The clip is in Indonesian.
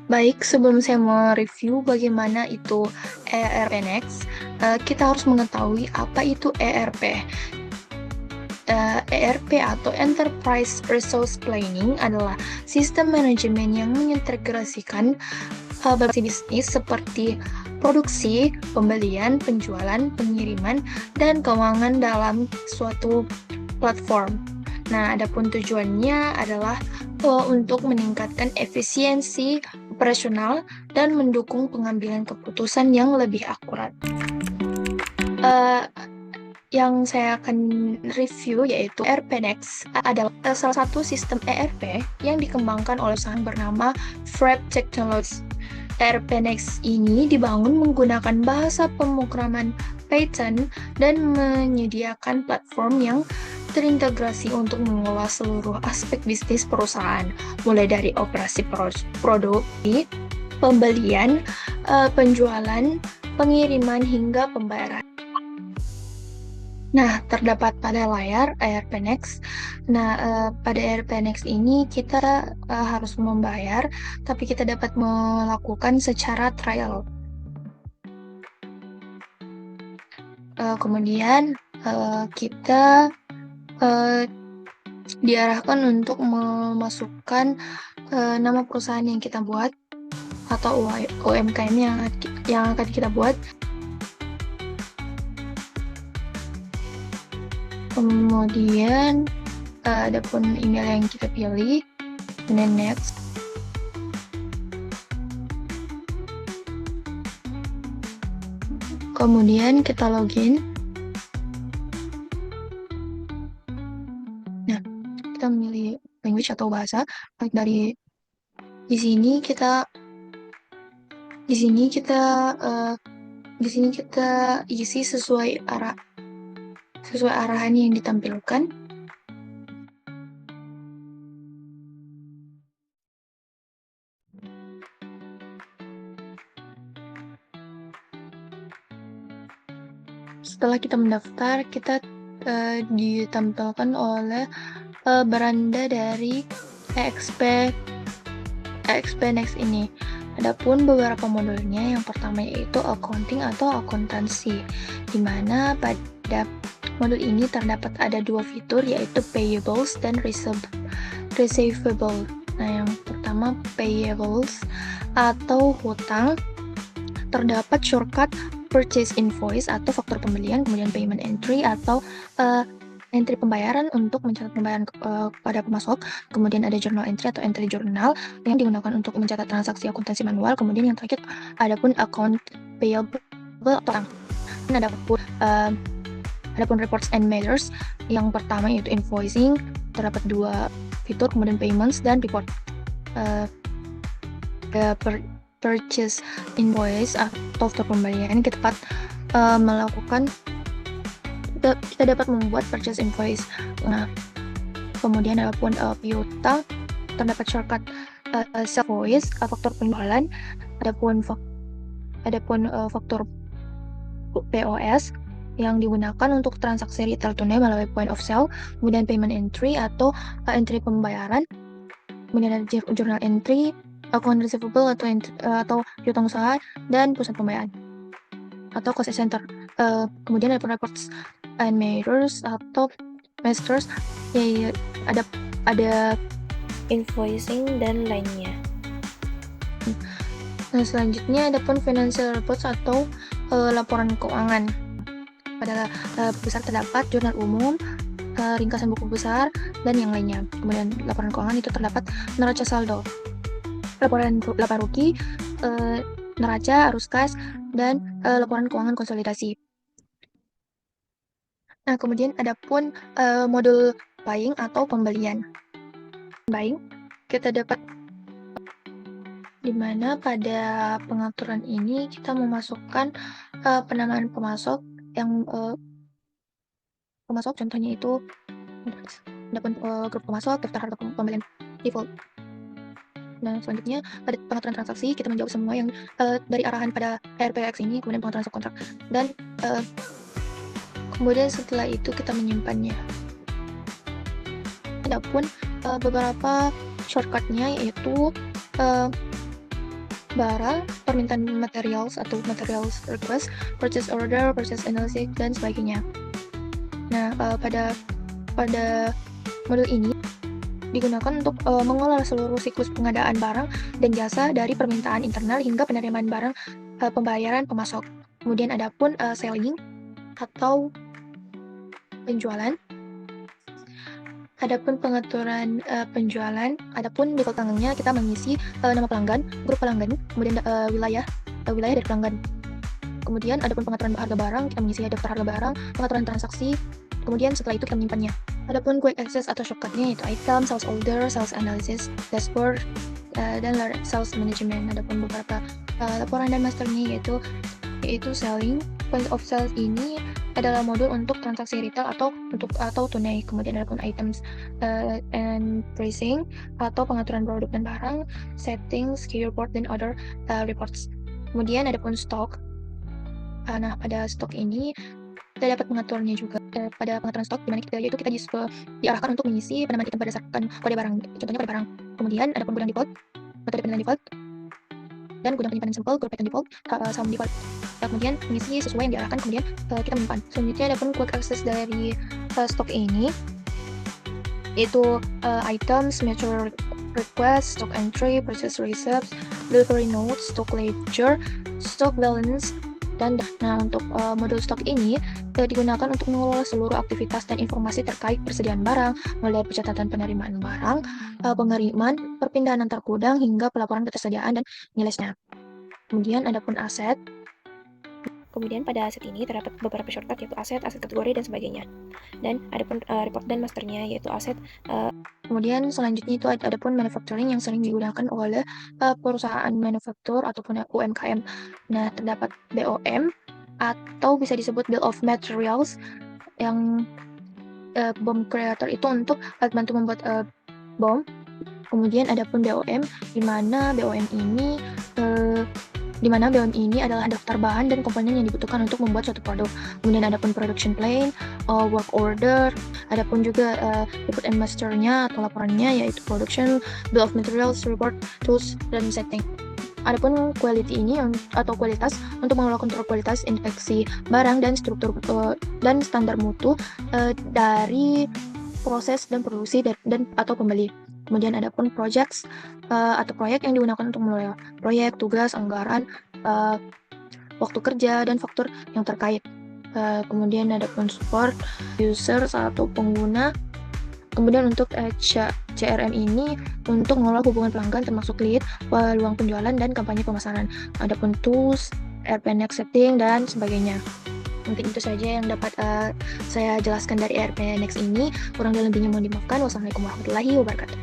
Baik, sebelum saya mereview bagaimana itu ERP-NEXT, kita harus mengetahui apa itu ERP. ERP atau Enterprise Resource Planning adalah sistem manajemen yang mengintegrasikan berbagai bisnis seperti produksi, pembelian, penjualan, pengiriman, dan keuangan dalam suatu platform. Nah, adapun tujuannya adalah untuk meningkatkan efisiensi operasional dan mendukung pengambilan keputusan yang lebih akurat. Uh, yang saya akan review yaitu ERP-NEXT adalah salah satu sistem ERP yang dikembangkan oleh perusahaan bernama Frap Technologies. ERP-NEXT ini dibangun menggunakan bahasa pemrograman Python dan menyediakan platform yang terintegrasi untuk mengelola seluruh aspek bisnis perusahaan, mulai dari operasi produksi, pembelian, penjualan, pengiriman, hingga pembayaran. Nah, terdapat pada layar ERP-NEXT. Nah, pada ERP-NEXT ini kita harus membayar, tapi kita dapat melakukan secara trial. Kemudian kita diarahkan untuk memasukkan nama perusahaan yang kita buat atau UMKM yang akan kita buat. Kemudian adapun email yang kita pilih, kemudian next. Kemudian kita login. Nah, kita memilih language atau bahasa. Dari di sini kita isi sesuai arahan yang ditampilkan. Setelah kita mendaftar, kita ditampilkan oleh beranda dari EXP NEXT ini. Adapun beberapa modulnya, yang pertama yaitu accounting atau akuntansi, di mana pada modul ini terdapat ada dua fitur, yaitu payables dan receivable. Nah, yang pertama payables atau hutang, terdapat shortcut purchase invoice atau faktur pembelian, kemudian payment entry atau entry pembayaran untuk mencatat pembayaran pada pemasok, kemudian ada journal entry atau entry journal yang digunakan untuk mencatat transaksi akuntansi manual, kemudian yang terakhir adapun account payable atau adapun reports and matters. Yang pertama yaitu invoicing, terdapat dua fitur, kemudian payments dan report. Purchase invoice atau faktur pembelian, kita dapat melakukan kita dapat membuat purchase invoice. Nah, kemudian adapun piutang, terdapat shortcut sell invoice, faktur penjualan, adapun faktur POS yang digunakan untuk transaksi retail tunai melalui point of sale, kemudian payment entry atau entry pembayaran, kemudian ada journal entry, account receivable atau piutang usaha, dan pusat pembayaran atau cost center. Kemudian ada reports and matters atau masters, ya ada invoicing dan lainnya. Nah, selanjutnya ada pun financial reports atau laporan keuangan. Pada buku besar terdapat jurnal umum, ringkasan buku besar, dan yang lainnya. Kemudian laporan keuangan itu terdapat neraca saldo, laporan laba rugi, neraca, arus kas, dan laporan keuangan konsolidasi. Nah, kemudian ada pun modul buying atau pembelian. Buying, kita dapat di mana pada pengaturan ini kita memasukkan penamaan pemasok yang pemasok, contohnya itu adapun grup pemasok, daftar harta pembelian default. Nah, selanjutnya pada pengaturan transaksi kita menjawab semua yang dari arahan pada ERP-NEXT ini, kemudian pengaturan subkontrak, dan kemudian setelah itu kita menyimpannya. Adapun beberapa shortcutnya yaitu barang, permintaan materials atau materials request, purchase order, purchase analysis, dan sebagainya. Nah, pada modul ini digunakan untuk mengelola seluruh siklus pengadaan barang dan jasa dari permintaan internal hingga penerimaan barang, pembayaran pemasok. Kemudian ada pun selling atau penjualan. Adapun pengaturan penjualan, adapun di belakangnya kita mengisi nama pelanggan, grup pelanggan, kemudian wilayah dari pelanggan. Kemudian adapun pengaturan harga barang, kita mengisi daftar harga barang, pengaturan transaksi, kemudian setelah itu kita menyimpannya. Adapun quick access atau shortcutnya yaitu item, sales order, sales analysis, dashboard, dan sales management. Adapun beberapa laporan dan masternya yaitu selling. Point of sales ini adalah modul untuk transaksi retail atau tunai. Kemudian adapun items and pricing atau pengaturan produk dan barang, settings, key report, dan other reports. Kemudian adapun stok. Nah, pada stok ini kita dapat mengaturnya juga pada pengaturan stok, di mana kita diarahkan untuk mengisi penamaan item berdasarkan kode barang, contohnya kode barang. Kemudian adapun gudang default, metode penilaian default, dan gudang penyimpanan sampel, group item default, saham default. Kemudian mengisi sesuai yang diarahkan, kemudian kita menyimpan. Selanjutnya adapun quick access dari stok ini yaitu items, mature request, stock entry, purchase receipts, delivery notes, stock ledger, stock balance, dan untuk modul stok ini digunakan untuk mengelola seluruh aktivitas dan informasi terkait persediaan barang, mulai dari pencatatan penerimaan barang, pengiriman, perpindahan antar gudang, hingga pelaporan ketersediaan dan nilainya. Kemudian adapun aset. Kemudian pada aset ini terdapat beberapa shortcut yaitu aset kategori, dan sebagainya. Dan adapun report dan masternya yaitu aset. Kemudian selanjutnya itu adapun manufacturing yang sering digunakan oleh perusahaan manufaktur ataupun UMKM. Nah, terdapat BOM atau bisa disebut Bill of Materials yang BOM creator itu untuk bantu membuat BOM. Kemudian adapun BOM di mana BOM ini adalah daftar bahan dan komponen yang dibutuhkan untuk membuat suatu produk. Kemudian adapun production plan, work order, adapun juga report and masternya atau laporannya yaitu production, bill of materials, report, tools, dan setting. Adapun quality ini atau kualitas untuk mengelola kontrol kualitas inspeksi barang dan struktur dan standar mutu dari proses dan produksi dan atau pembeli. Kemudian adapun projects atau proyek yang digunakan untuk mengelola proyek, tugas, anggaran, waktu kerja, dan faktur yang terkait. Kemudian adapun support users atau pengguna. Kemudian untuk CRM ini untuk mengelola hubungan pelanggan termasuk lead, peluang penjualan, dan kampanye pemasaran. Adapun tools, RP Next setting, dan sebagainya. Mungkin itu saja yang dapat saya jelaskan dari RP Next ini. Kurang dan lebihnya mohon dimaafkan. Wassalamualaikum warahmatullahi wabarakatuh.